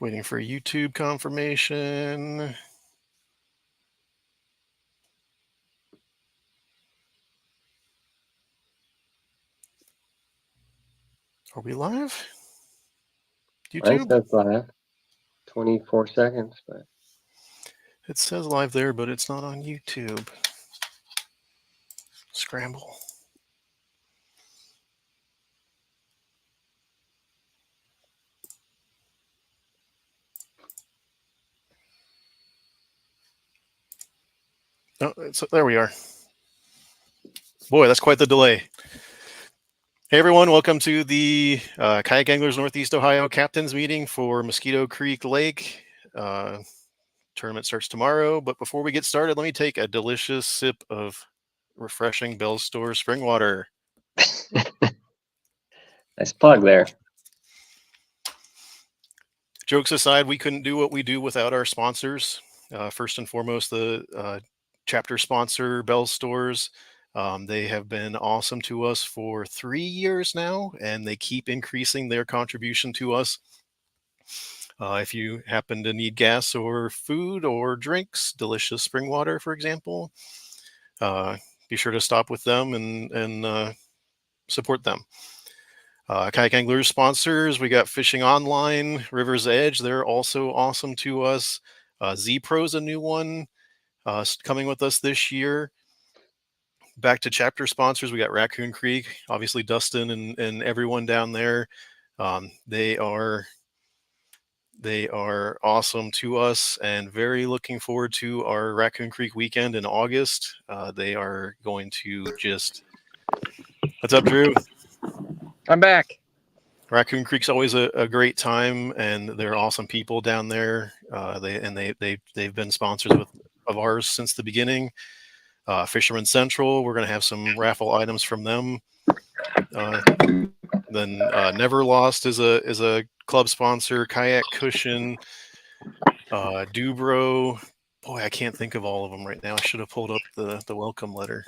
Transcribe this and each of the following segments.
Waiting for YouTube confirmation. Are we live? YouTube? Mine says live. 24 seconds, but It says live there, but it's not on YouTube. Scramble. Oh, there we are. Boy, that's quite the delay. Hey everyone, welcome to the Kayak Anglers Northeast Ohio Captains Meeting for Mosquito Creek Lake. Tournament starts tomorrow, but before we get started, let me take a delicious sip of refreshing Bell's Store spring water. nice plug there. Jokes aside, we couldn't do what we do without our sponsors. First and foremost, the chapter sponsor, Bell's Stores. They have been awesome to us for 3 years now, and they keep increasing their contribution to us. If you happen to need gas or food or drinks, delicious spring water, for example, be sure to stop with them and support them. Kayak Anglers sponsors, we got Fishing Online, River's Edge. They're also awesome to us. Z-Pro's a new one coming with us this year. Back to chapter sponsors, we got Raccoon Creek, obviously Dustin and everyone down there. They are awesome to us and very looking forward to our Raccoon Creek weekend in August. They are going to just... What's up, Drew? I'm back. Raccoon Creek's always a great time, and they're awesome people down there. They've been sponsors of ours since the beginning. Fisherman Central, we're going to have some raffle items from them. Then Never Lost is a club sponsor. Kayak Cushion, Dubro. Boy, I can't think of all of them right now. I should have pulled up the welcome letter.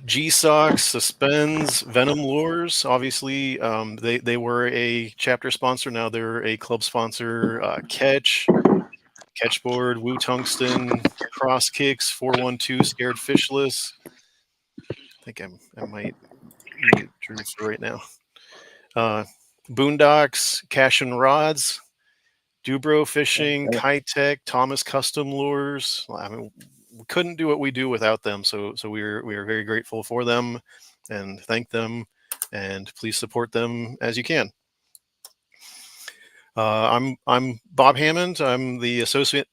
G-Socks, Suspends, Venom Lures. Obviously, they were a chapter sponsor. Now they're a club sponsor. Catchboard, Woo Tungsten, Cross Kicks, 412, Scared Fishless. I think I might mute Drew for right now. Boondocks, Cash and Rods, Dubro Fishing, Kitech, Thomas Custom Lures. I mean, we couldn't do what we do without them. So we are very grateful for them and thank them, and please support them as you can. I'm Bob Hammond. I'm the associate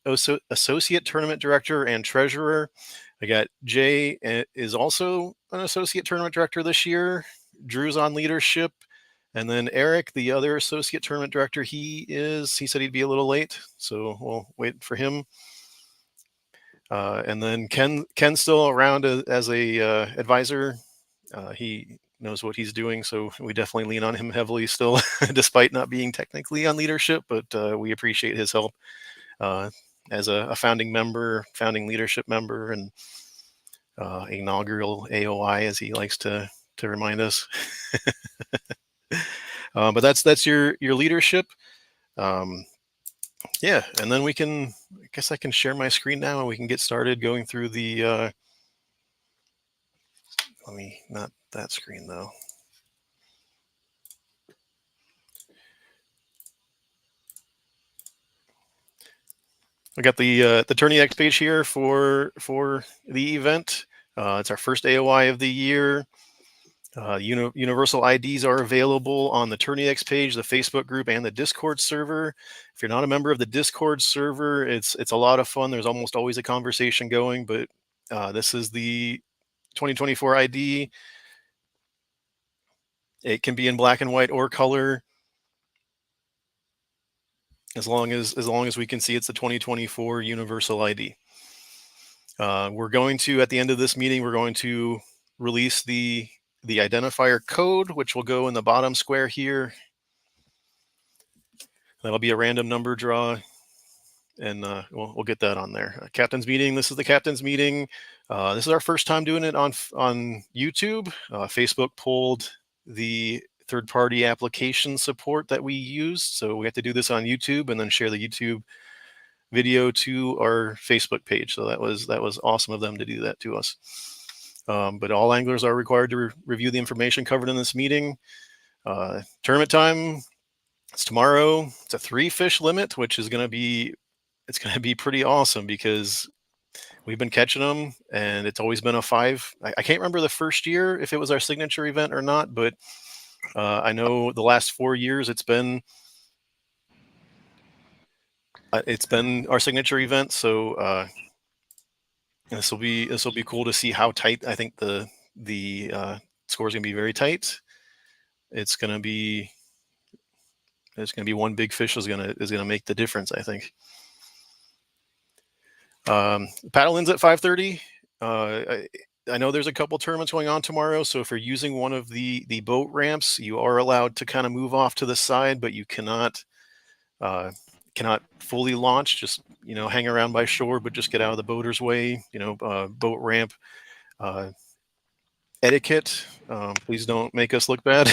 tournament director and treasurer. I got Jay is also an associate tournament director this year. Drew's on leadership, and then Eric, the other associate tournament director, he said he'd be a little late, so we'll wait for him. And then Ken's still around as a advisor. He knows what he's doing, so we definitely lean on him heavily still, despite not being technically on leadership, but we appreciate his help as a founding leadership member, and inaugural AoY, as he likes to remind us. But that's your leadership. Yeah, and then I guess I can share my screen now and we can get started going through the, not that screen though. I got the Tourney X page here for the event. It's our first AoY of the year. Universal IDs are available on the Tourney X page, the Facebook group, and the Discord server. If you're not a member of the Discord server, it's a lot of fun. There's almost always a conversation going, but this is the 2024 ID. It can be in black and white or color. As long as we can see it's the 2024 Universal ID. We're going to, at the end of this meeting, we're going to release the identifier code, which will go in the bottom square here. That'll be a random number draw, and we'll get that on there. Captain's meeting. This is the captain's meeting. This is our first time doing it on YouTube. Facebook pulled the third-party application support that we used. So we have to do this on YouTube and then share the YouTube video to our Facebook page. So that was awesome of them to do that to us. But all anglers are required to review the information covered in this meeting. Tournament time, it's tomorrow. It's a 3 fish limit, which is going to be pretty awesome because we've been catching them and it's always been a 5. I can't remember the first year if it was our signature event or not, but I know the last 4 years it's been our signature event. So this will be cool to see how tight. I think the score is going to be very tight. It's going to be one big fish is going to make the difference, I think. Paddle ins at 5:30. I know there's a couple tournaments going on tomorrow, so if you're using one of the boat ramps, you are allowed to kind of move off to the side, but you cannot fully launch. Just hang around by shore, but just get out of the boater's way. Boat ramp etiquette. Please don't make us look bad.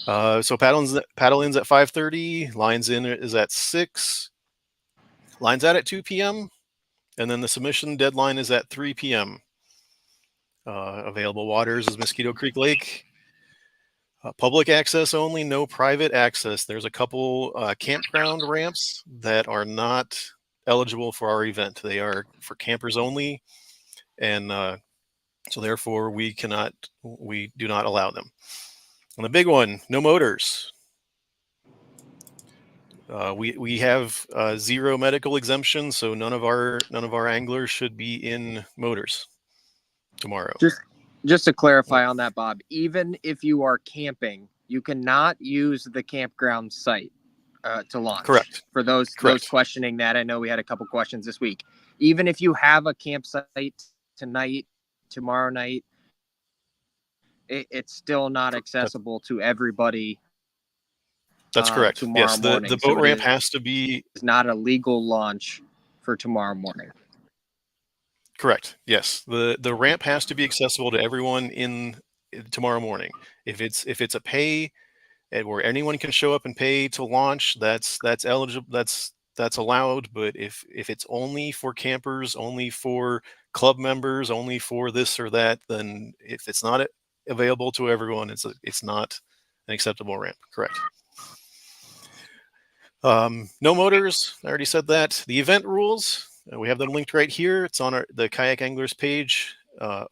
So paddle ins at 5:30. Lines in is at 6. Lines out at 2 p.m. And then the submission deadline is at 3 p.m. Available waters is Mosquito Creek Lake. Public access only, no private access. There's a couple campground ramps that are not eligible for our event. They are for campers only. And so therefore we do not allow them. And the big one, no motors. We have 0 medical exemption, so none of our anglers should be in motors tomorrow. Just to clarify on that, Bob, even if you are camping, you cannot use the campground site to launch. Correct. For those questioning that, I know we had a couple questions this week. Even if you have a campsite tonight, tomorrow night, it's still not accessible to everybody. That's correct. Yes, the boat ramp has to be. It's not a legal launch for tomorrow morning. Correct. Yes, the ramp has to be accessible to everyone in tomorrow morning. If it's a pay, where anyone can show up and pay to launch, that's eligible. That's allowed. But if it's only for campers, only for club members, only for this or that, then if it's not available to everyone, it's not an acceptable ramp. Correct. No motors. I already said that. The event rules, we have them linked right here. It's on the Kayak Anglers page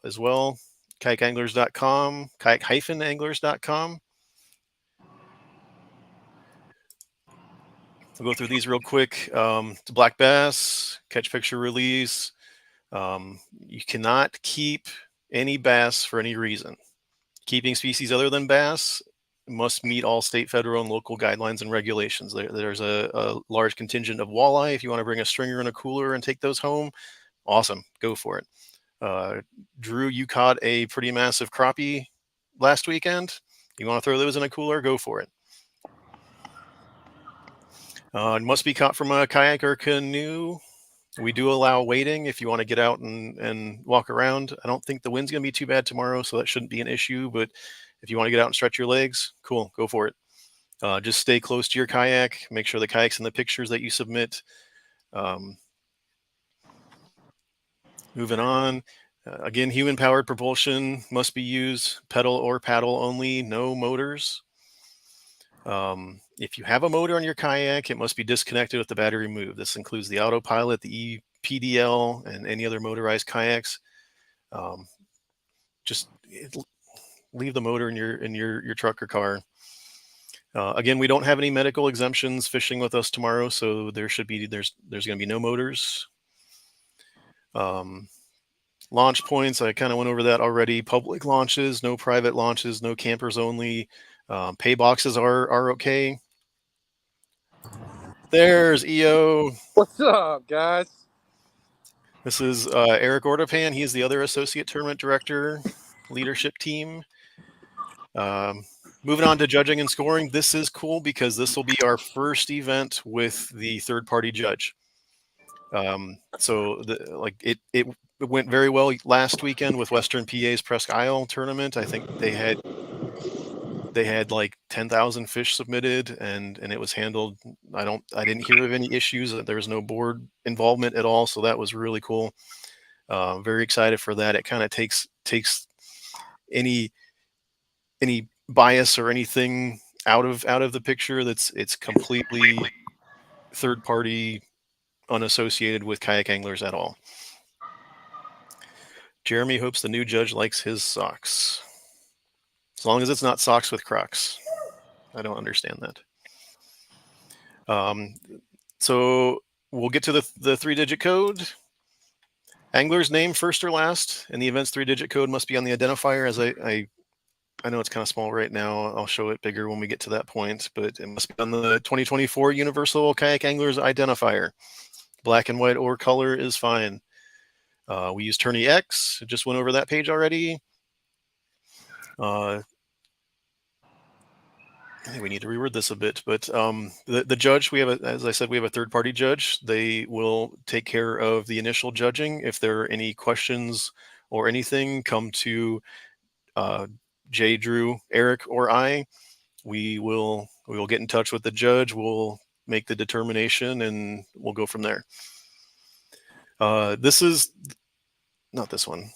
as well. Kayakanglers.com, kayak-anglers.com. I'll go through these real quick. It's black bass, catch, picture, release. You cannot keep any bass for any reason. Keeping species other than bass must meet all state, federal, and local guidelines and regulations. There's a large contingent of walleye. If you want to bring a stringer and a cooler and take those home, awesome, go for it. Drew, you caught a pretty massive crappie last weekend. You want to throw those in a cooler, go for it. It must be caught from a kayak or canoe. We do allow wading if you want to get out and walk around. I don't think the wind's going to be too bad tomorrow, so that shouldn't be an issue. But if you want to get out and stretch your legs, cool, go for it. Just stay close to your kayak. Make sure the kayak's in the pictures that you submit. Moving on. Again, human-powered propulsion must be used. Pedal or paddle only, no motors. If you have a motor on your kayak, it must be disconnected with the battery removed. This includes the autopilot, the EPDL, and any other motorized kayaks. Just leave the motor in your truck or car. Again, we don't have any medical exemptions fishing with us tomorrow, so there's going to be no motors. Launch points, I kind of went over that already. Public launches, no private launches, no campers only. Pay boxes are okay. There's EO. What's up, guys? This is Eric Ordopan. He's the other associate tournament director, leadership team. Moving on to judging and scoring. This is cool because this will be our first event with the third-party judge. So it went very well last weekend with Western PA's Presque Isle tournament. I think they had like 10,000 fish submitted, and it was handled. I didn't hear of any issues. There was no board involvement at all, so that was really cool. Very excited for that. It kind of takes any bias or anything out of the picture. It's completely third party, unassociated with kayak anglers at all. Jeremy hopes the new judge likes his socks. As long as it's not socks with Crocs. I don't understand that. So we'll get to the 3-digit code. Angler's name first or last, and the event's 3-digit code must be on the identifier. As I know it's kind of small right now. I'll show it bigger when we get to that point, but it must be on the 2024 Universal Kayak Anglers identifier. Black and white or color is fine. We use Tourney X. Just went over that page already. I think we need to reword this a bit, but the judge, as I said, we have a third-party judge. They will take care of the initial judging. If there are any questions or anything, come to Jay, Drew, Eric, or I. We will get in touch with the judge. We'll make the determination, and we'll go from there. This is not this one.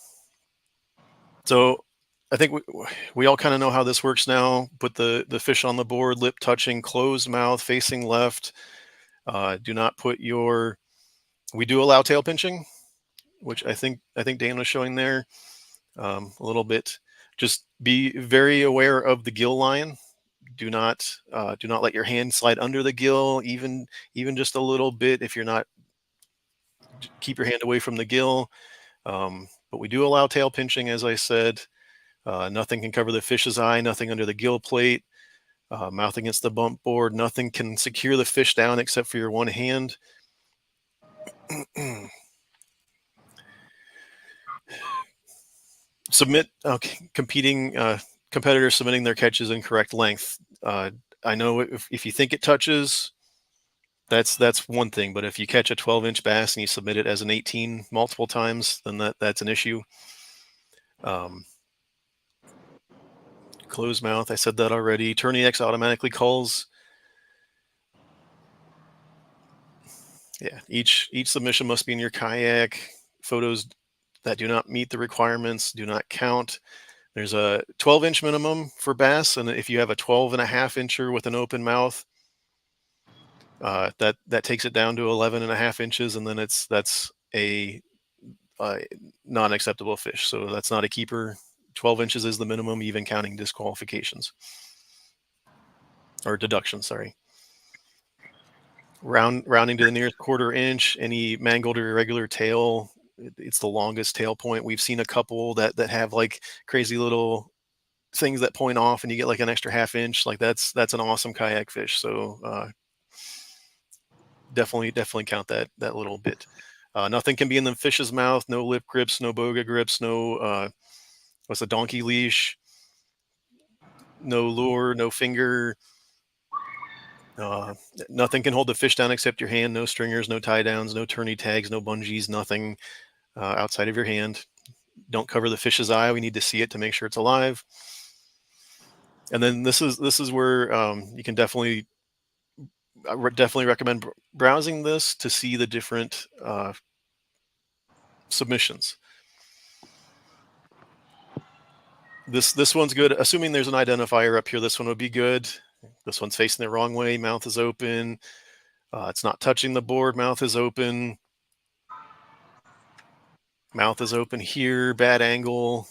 So I think we all kind of know how this works now. Put the fish on the board, lip touching, closed mouth, facing left. Do not put your. We do allow tail pinching, which I think Dan was showing there a little bit. Just be very aware of the gill line. Do not let your hand slide under the gill, even just a little bit. If you're not, keep your hand away from the gill. But we do allow tail pinching, as I said. Nothing can cover the fish's eye, nothing under the gill plate, mouth against the bump board. Nothing can secure the fish down except for your one hand. Submit competing competitors submitting their catches in correct length. I know if you think it touches, that's one thing, but if you catch a 12-inch bass and you submit it as an 18 multiple times, then that's an issue. Closed mouth, I said that already. Tourney X automatically calls. Yeah, each submission must be in your kayak. Photos that do not meet the requirements do not count. There's a 12-inch minimum for bass, and if you have a 12.5-incher with an open mouth, that takes it down to 11.5 inches, and then that's a non-acceptable fish. So that's not a keeper. 12 inches is the minimum, even counting disqualifications or deductions. Sorry. Rounding to the nearest 1/4 inch. Any mangled or irregular tail, it's the longest tail point. We've seen a couple that have like crazy little things that point off, and you get like an extra 1/2 inch. Like that's an awesome kayak fish. So definitely count that little bit. Nothing can be in the fish's mouth. No lip grips, no boga grips, no what's a donkey leash, no lure, no finger. Nothing can hold the fish down except your hand. No stringers, no tie downs, no tourney tags, no bungees, nothing outside of your hand. Don't cover the fish's eye. We need to see it to make sure it's alive. And then this is where you can definitely recommend browsing this to see the different submissions. This one's good. Assuming there's an identifier up here, this one would be good. This one's facing the wrong way. Mouth is open. It's not touching the board. Mouth is open. Mouth is open here. Bad angle,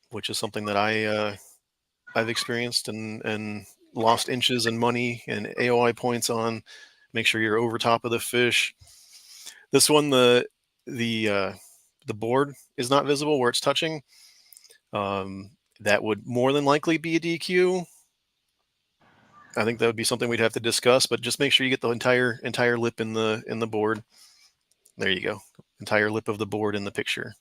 which is something that I've experienced and lost inches and money and AoY points on. Make sure you're over top of the fish. This one, the board is not visible where it's touching. That would more than likely be a DQ. I think that would be something we'd have to discuss, but just make sure you get the entire lip in the board. There you go. Entire lip of the board in the picture.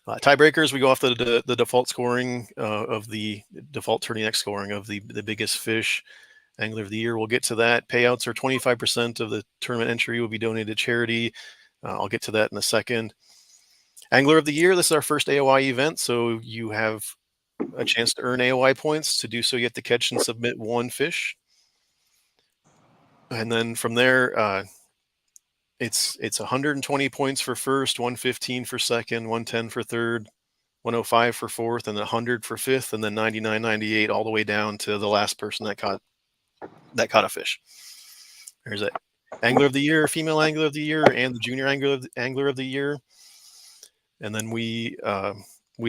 Tiebreakers, we go off the default scoring of the default Tourney X scoring of the biggest fish. Angler of the Year, we'll get to that. Payouts are 25% of the tournament entry will be donated to charity. I'll get to that in a second. Angler of the Year, this is our first AoY event, so you have a chance to earn AoY points. To do so, you have to catch and submit 1 fish. And then from there, it's 120 points for first, 115 for second, 110 for third, 105 for fourth, and 100 for fifth, and then 99.98 all the way down to the last person that caught a fish. There's it. Angler of the Year, Female Angler of the Year, and the Junior Angler of the Year. And then we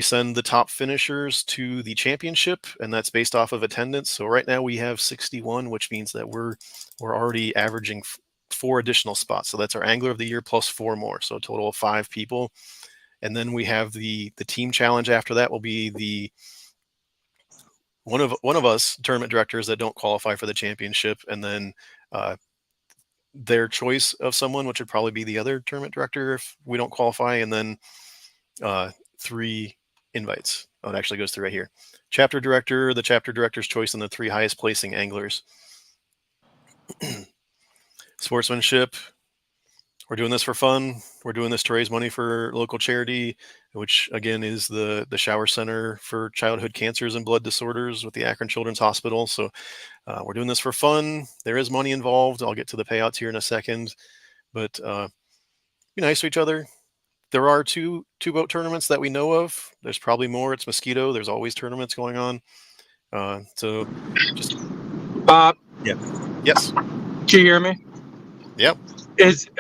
send the top finishers to the championship, and that's based off of attendance. So right now we have 61, which means that we're already averaging 4 additional spots. So that's our Angler of the Year plus 4 more, so a total of 5 people. And then we have the team challenge after that will be the one of us tournament directors that don't qualify for the championship, and then their choice of someone, which would probably be the other tournament director if we don't qualify, and then 3 invites. Oh, it actually goes through right here. Chapter director, the chapter director's choice, and the 3 highest placing anglers. Sportsmanship. We're doing this for fun. We're doing this to raise money for local charity, which again is the Shower Center for Childhood Cancers and Blood Disorders with the Akron Children's Hospital. So we're doing this for fun. There is money involved. I'll get to the payouts here in a second, but be nice to each other. There are two boat tournaments that we know of. There's probably more. It's Mosquito. There's always tournaments going on. So just Bob. Yeah. Yes. Can you hear me? Yep. Is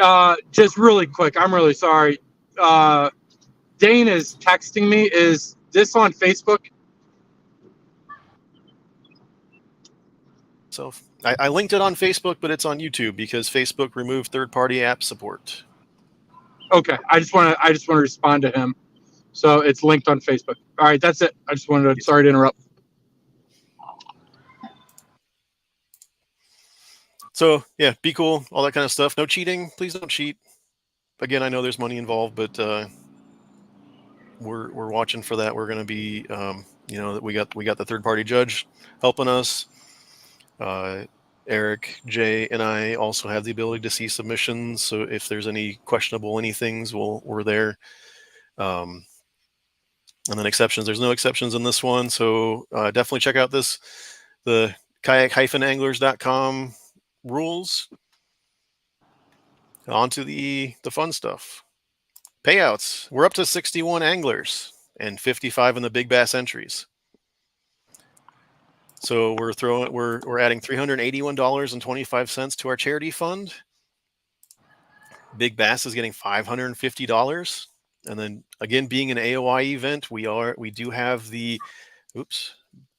just really quick. I'm really sorry. Dane is texting me. Is this on Facebook? So I linked it on Facebook, but it's on YouTube because Facebook removed third-party app support. Okay. I just want to respond to him. So it's linked on Facebook. All right, that's it. I just wanted to. Sorry to interrupt. So yeah, be cool, all that kind of stuff. No cheating. Please don't cheat. Again, I know there's money involved, but we're watching for that. We're going to be, that we got the third party judge helping us. Eric, Jay, and I also have the ability to see submissions. So if there's any questionable anythings, we're there. And then exceptions. There's no exceptions in this one. So definitely check out the kayak-anglers.com rules. On to the fun stuff. Payouts. We're up to 61 anglers and 55 in the big bass entries. So we're adding $381.25 to our charity fund. Big bass is getting $550. And then again, being an AoY event, we do have the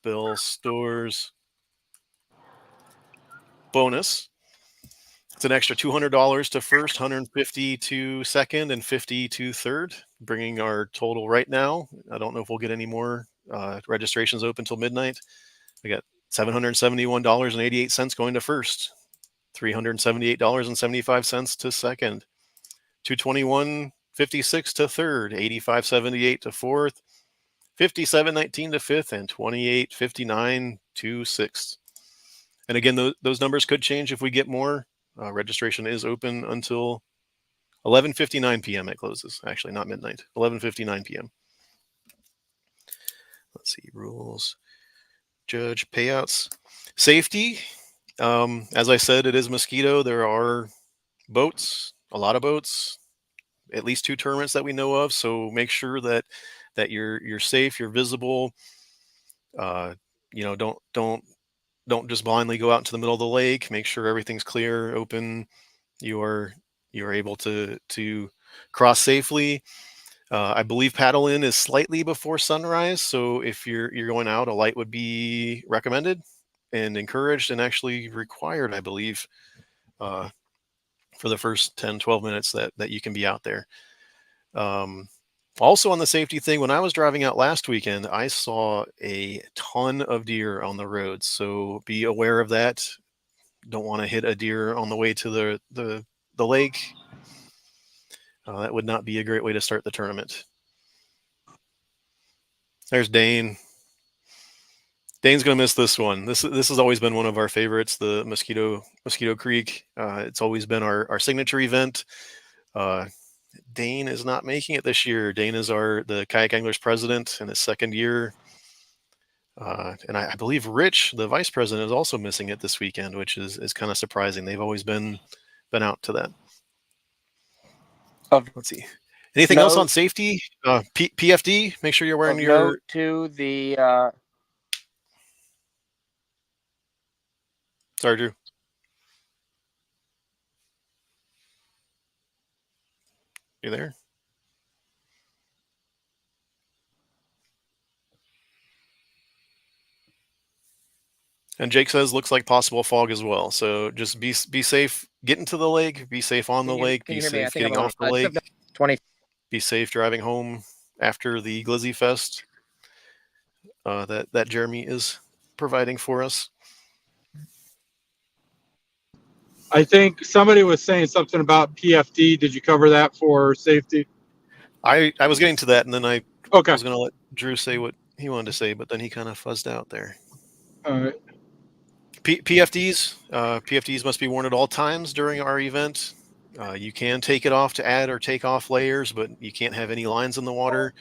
Bill Stores bonus. It's an extra $200 to first, $150 to second, and $50 to third, bringing our total right now. I don't know if we'll get any more registrations open until midnight. We got $771.88 going to first, $378.75 to second, $221.56 to third, $85.78 to fourth, $57.19 to fifth, and $28.59 to sixth. And again, those numbers could change if we get more. Registration is open until 11:59 p.m. It closes. Actually, not midnight. 11:59 p.m. Let's see. Rules. Judge. Payouts. Safety. As I said, it is Mosquito. There are boats. A lot of boats. At least 2 tournaments that we know of. So make sure that you're safe. You're visible. Don't just blindly go out into the middle of the lake. Make sure everything's clear, open. You're able to cross safely. I believe paddle in is slightly before sunrise. So if you're going out, a light would be recommended and encouraged and actually required, I believe, for the first 10, 12 minutes that you can be out there. Also on the safety thing, when I was driving out last weekend, I saw a ton of deer on the road. So be aware of that. Don't want to hit a deer on the way to the lake. That would not be a great way to start the tournament. There's Dane. Dane's going to miss this one. This has always been one of our favorites, the Mosquito Creek. It's always been our signature event. Dane is not making it this year. Dane is the kayak anglers president in his second year. And I believe Rich, the vice president, is also missing it this weekend, which is kind of surprising. They've always been out to that. Let's see. Anything else on safety? PFD, make sure you're wearing your... Note to the... Sorry, Drew. You there? And Jake says looks like possible fog as well. So just be safe. Get into the lake. Be safe on the lake. Be safe getting off the lake. 20. Be safe driving home after the Glizzy Fest that Jeremy is providing for us. I think somebody was saying something about PFD. Did you cover that for safety? I was getting to that, and then I Okay. was going to let Drew say what he wanted to say, but then he kind of fuzzed out there. All right. PFDs must be worn at all times during our event. You can take it off to add or take off layers, but you can't have any lines in the water.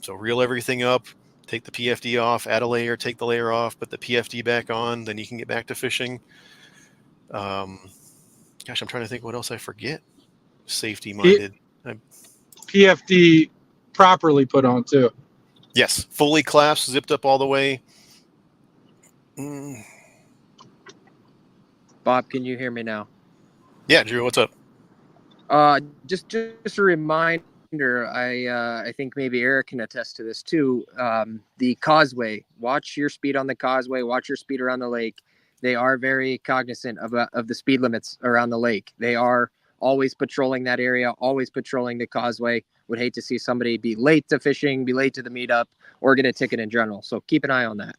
So reel everything up, take the PFD off, add a layer, take the layer off, put the PFD back on, then you can get back to fishing. Gosh, I'm trying to think what else I forget. Safety minded. PFD properly put on too. Yes, fully clasped, zipped up all the way. Bob, can you hear me now? Yeah, Drew, what's up? Just a reminder. I think maybe Eric can attest to this too. The causeway. Watch your speed on the causeway. Watch your speed around the lake. They are very cognizant of the speed limits around the lake. They are always patrolling that area, always patrolling the causeway. Would hate to see somebody be late to fishing, be late to the meetup, or get a ticket in general. So keep an eye on that.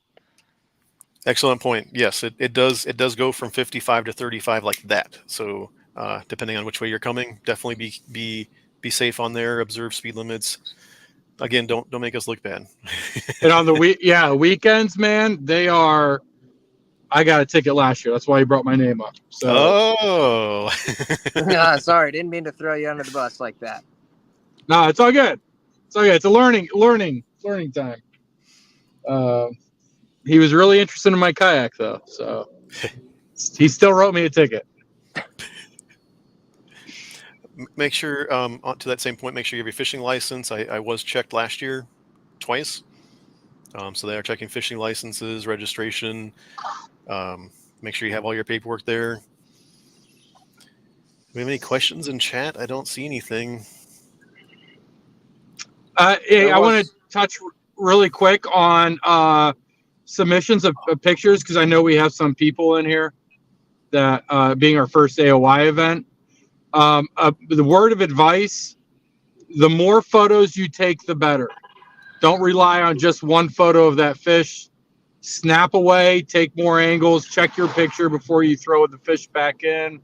Excellent point. Yes, it does go from 55 to 35 like that. So depending on which way you're coming, definitely be safe on there. Observe speed limits. Again, don't make us look bad. And on the weekends, man, they are. I got a ticket last year. That's why he brought my name up. So. Sorry, didn't mean to throw you under the bus like that. No, it's all good. It's all good. It's a learning time. He was really interested in my kayak though, so he still wrote me a ticket. Make sure, to that same point, make sure you have your fishing license. I was checked last year twice. So they are checking fishing licenses, registration. Make sure you have all your paperwork there. Do we have any questions in chat? I don't see anything. I want to touch really quick on submissions of pictures because I know we have some people in here that being our first AoY event. The word of advice, the more photos you take, the better. Don't rely on just one photo of that fish. Snap away, take more angles, check your picture before you throw the fish back in.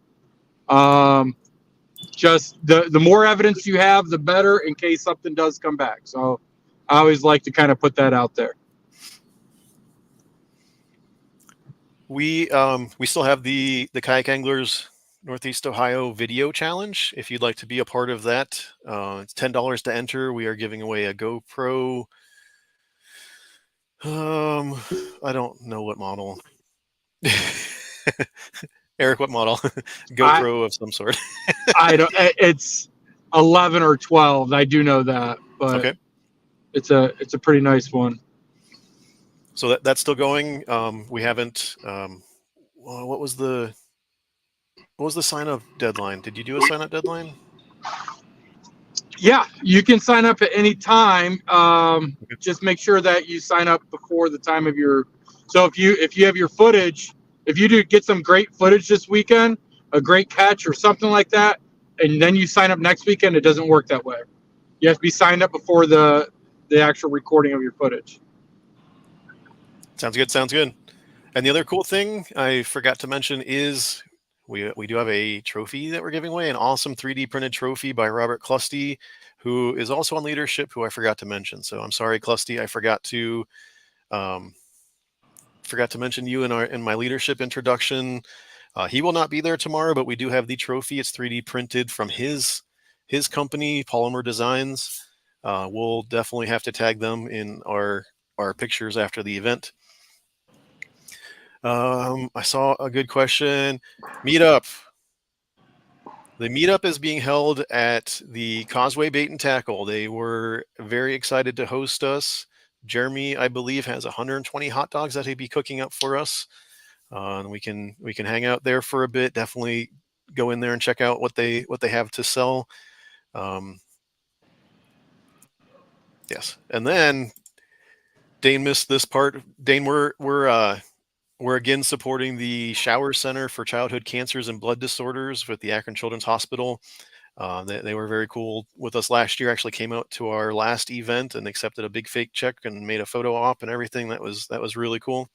Just the more evidence you have, the better in case something does come back. So I always like to kind of put that out there. We still have the Kayak Anglers Northeast Ohio video challenge. If you'd like to be a part of that, it's $10 to enter. We are giving away a GoPro. I don't know what model. Eric, what model? GoPro of some sort. I don't. It's 11 or 12. I do know that, but okay. It's a pretty nice one. So that's still going. We haven't. What was the sign up deadline? Did you do a sign up deadline? Yeah, you can sign up at any time. Just make sure that you sign up before the time of your. So if you have your footage, if you do get some great footage this weekend, a great catch or something like that, and then you sign up next weekend, it doesn't work that way. You have to be signed up before the actual recording of your footage. Sounds good. Sounds good. And the other cool thing I forgot to mention is we do have a trophy that we're giving away, an awesome 3D printed trophy by Robert Clusty, who is also on leadership, who I forgot to mention. So I'm sorry, Clusty, I forgot to mention you in my leadership introduction. He will not be there tomorrow, but we do have the trophy. It's 3D printed from his his company, Polymer Designs. We'll definitely have to tag them in our pictures after the event. I saw a good question. Meetup. The meetup is being held at the Causeway Bait and Tackle. They were very excited to host us. Jeremy, I believe, has 120 hot dogs that he'd be cooking up for us. And we can hang out there for a bit. Definitely go in there and check out what they have to sell. Yes, and then Dane missed this part. Dane, we're again supporting the Shower Center for Childhood Cancers and Blood Disorders with the Akron Children's Hospital. They were very cool with us last year. Actually came out to our last event and accepted a big fake check and made a photo op and everything. That was really cool.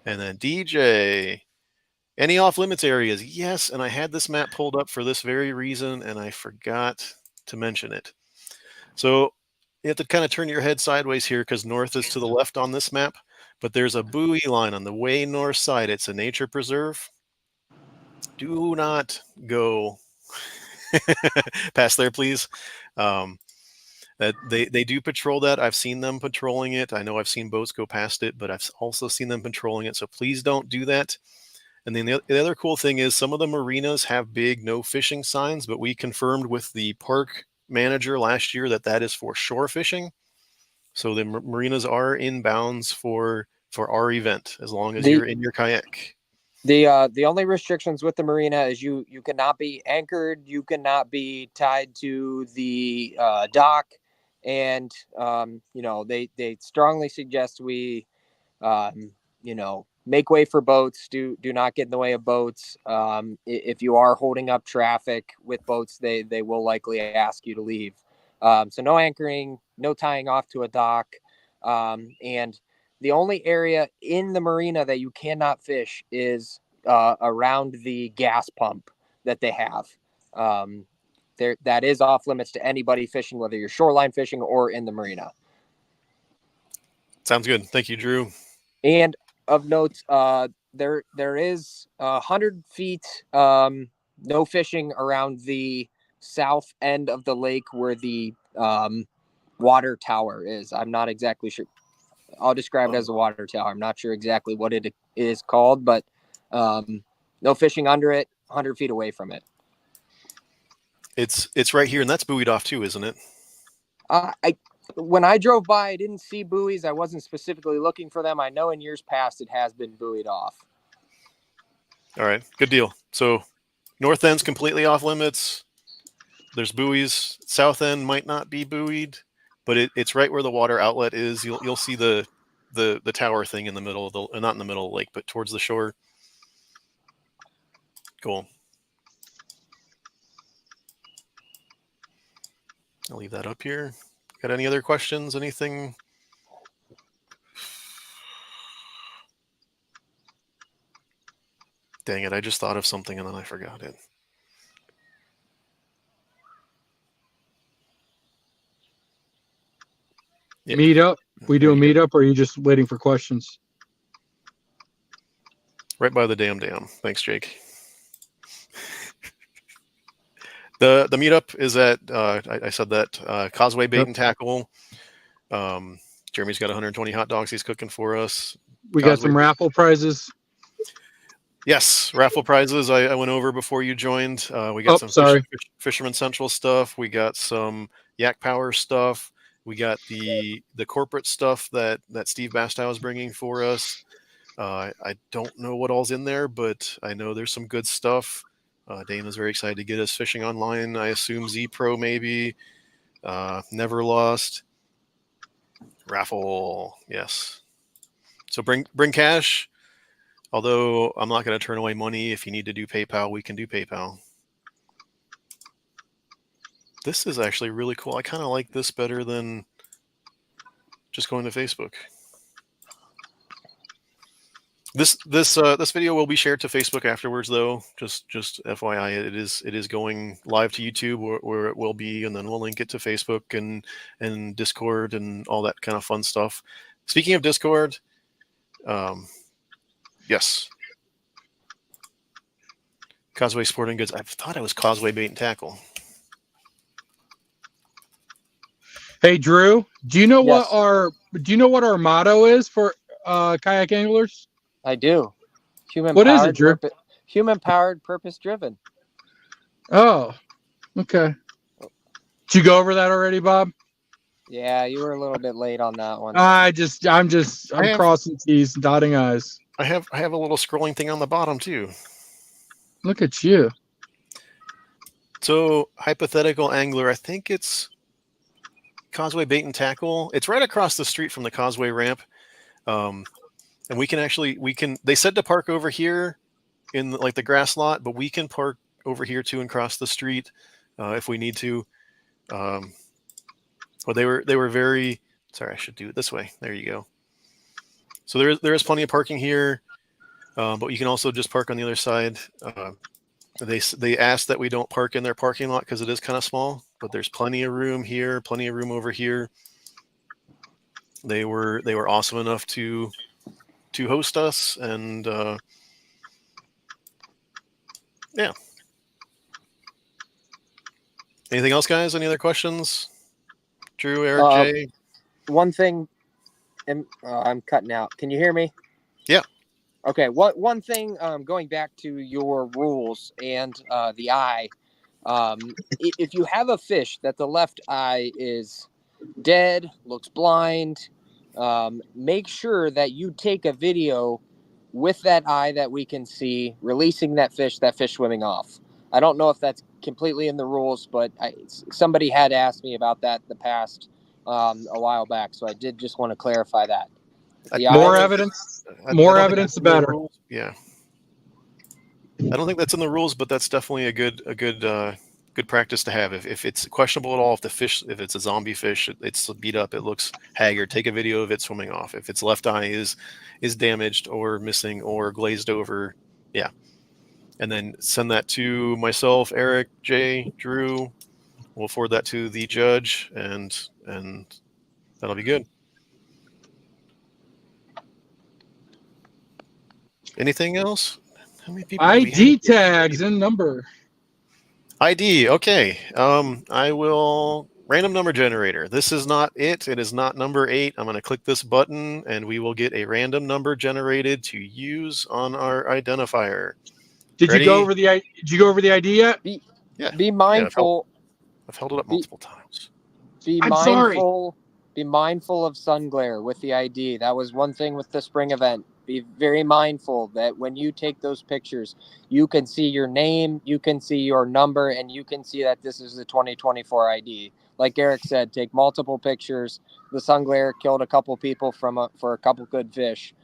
And then DJ, any off limits areas? Yes, and I had this map pulled up for this very reason, and I forgot to mention it. So you have to kind of turn your head sideways here because north is to the left on this map, but there's a buoy line on the way north side. It's a nature preserve. Do not go past there, please. That they do patrol that. I've seen them patrolling it. I know I've seen boats go past it, but I've also seen them patrolling it. So please don't do that. And then the other cool thing is some of the marinas have big no fishing signs, but we confirmed with the park manager last year that is for shore fishing. So the marinas are in bounds for our event as long as you're in your kayak. The only restrictions with the marina is you cannot be anchored, you cannot be tied to the dock, and they strongly suggest we make way for boats. Do not get in the way of boats. If you are holding up traffic with boats, they will likely ask you to leave. So no anchoring, no tying off to a dock, and the only area in the marina that you cannot fish is around the gas pump that they have. That is off limits to anybody fishing, whether you're shoreline fishing or in the marina. Sounds good. Thank you, Drew. And of note, there is 100 feet no fishing around the south end of the lake where the water tower is. I'm not exactly sure. I'll describe it as a water tower. I'm not sure exactly what it is called, but no fishing under it, 100 feet away from it. It's right here, and that's buoyed off too, isn't it? When I drove by, I didn't see buoys. I wasn't specifically looking for them. I know in years past it has been buoyed off. All right, good deal. So north end's completely off limits. There's buoys. South end might not be buoyed, but it's right where the water outlet is. You'll see the tower thing in the middle of the, not in the middle of the lake, but towards the shore. Cool. I'll leave that up here. Got any other questions? Anything? Dang it, I just thought of something and then I forgot it. Yeah. Meetup? We do a meetup, or are you just waiting for questions? Right by the dam. Thanks, Jake. The meetup is at I said that Causeway Bait and Tackle. Jeremy's got 120 hot dogs he's cooking for us. We got some raffle prizes. Yes, raffle prizes. I went over before you joined. We got some Fisherman Central stuff. We got some Yak Power stuff. We got the corporate stuff that Steve Bastow is bringing for us. I don't know what all's in there, but I know there's some good stuff. Dana's very excited to get us fishing online. I assume Z Pro maybe. Never Lost. Raffle, yes. So bring cash. Although I'm not going to turn away money. If you need to do PayPal, we can do PayPal. This is actually really cool. I kind of like this better than just going to Facebook. This video will be shared to Facebook afterwards, though. Just FYI, it is going live to YouTube where it will be, and then we'll link it to Facebook and Discord and all that kind of fun stuff. Speaking of Discord, yes, Causeway Sporting Goods. I thought it was Causeway Bait and Tackle. Hey, Drew, do you know Yes. what our motto is for kayak anglers? I do. What is it, Drew? Human powered, purpose driven. Oh, okay. Did you go over that already, Bob? Yeah, you were a little bit late on that one. I'm crossing T's, dotting I's. I have a little scrolling thing on the bottom too. Look at you. So hypothetical angler, I think it's Causeway Bait and Tackle. It's right across the street from the Causeway ramp. And they said to park over here in like the grass lot, but we can park over here too and cross the street if we need to. Well, they were very, sorry, I should do it this way. There you go. So there is plenty of parking here, but you can also just park on the other side. They asked that we don't park in their parking lot because it is kind of small, but there's plenty of room here, plenty of room over here. They were awesome enough to host us, and yeah. Anything else, guys? Any other questions? Drew, Eric, Jay? One thing, I'm cutting out. Can you hear me? Yeah. Okay. One thing, going back to your rules and the eye, if you have a fish that the left eye is dead, looks blind, make sure that you take a video with that eye that we can see, releasing that fish swimming off. I don't know if that's completely in the rules, but somebody had asked me about that in the past a while back, so I did just want to clarify that. More evidence, the better. Yeah, I don't think that's in the rules, but that's definitely a good practice to have. If it's questionable at all, if it's a zombie fish, it's beat up, it looks haggard, take a video of it swimming off. If its left eye is damaged or missing or glazed over, yeah. And then send that to myself, Eric, Jay, Drew. We'll forward that to the judge, and that'll be good. Anything else? How many people? ID tags and number. ID. Okay. I will random number generator. This is not it. It is not number 8. I'm going to click this button, and we will get a random number generated to use on our identifier. Did you go over the ID yet? Be mindful. I've held it up multiple times. Be mindful of sun glare with the ID. That was one thing with the spring event. Be very mindful that when you take those pictures, you can see your name, you can see your number, and you can see that this is the 2024 ID. Like Eric said, take multiple pictures. The sun glare killed a couple people for a couple good fish.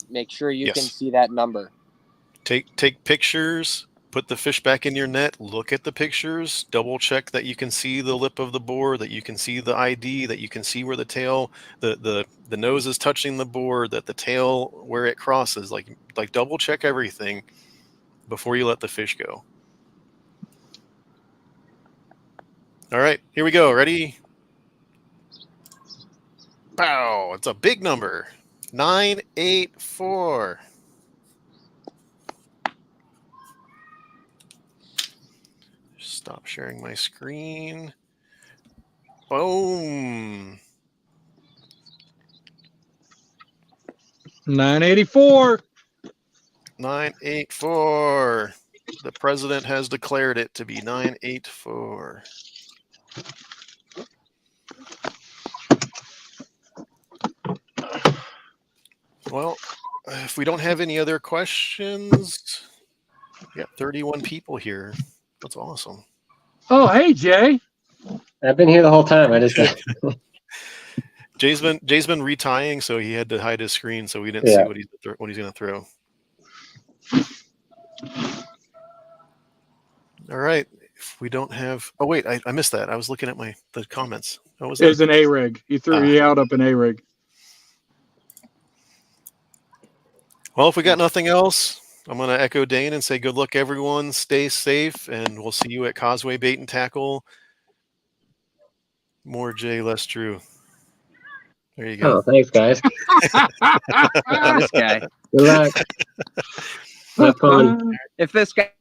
Make sure you can see that number. Take pictures, put the fish back in your net, look at the pictures, double check that you can see the lip of the board, that you can see the ID, that you can see where the tail, the nose is touching the board, that the tail, where it crosses, like double check everything before you let the fish go. All right, here we go. Ready? Pow! It's a big number. 984. Stop sharing my screen. Boom. 984. 984. The president has declared it to be 984. Well, if we don't have any other questions, we got 31 people here. That's awesome. Oh, hey, Jay. I've been here the whole time. I just got... Jay's been retying, so he had to hide his screen, so we didn't see what he's going to throw. All right. If we don't have, oh wait, I missed that. I was looking at the comments. What was that? It was an A-rig. He out up an A-rig. Well, if we got nothing else, I'm going to echo Dane and say good luck, everyone. Stay safe, and we'll see you at Causeway Bait and Tackle. More Jay, less Drew. There you go. Oh, thanks, guys. This guy. Good luck. Have fun. If this guy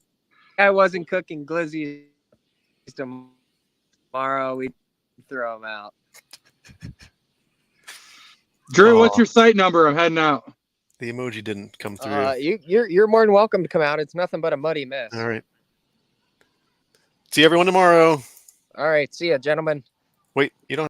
wasn't cooking glizzies tomorrow, we'd throw him out. Drew, what's Aw. your site number? I'm heading out. The emoji didn't come through. You're more than welcome to come out. It's nothing but a muddy mess. All right. See everyone tomorrow. All right. See ya, gentlemen. Wait, you don't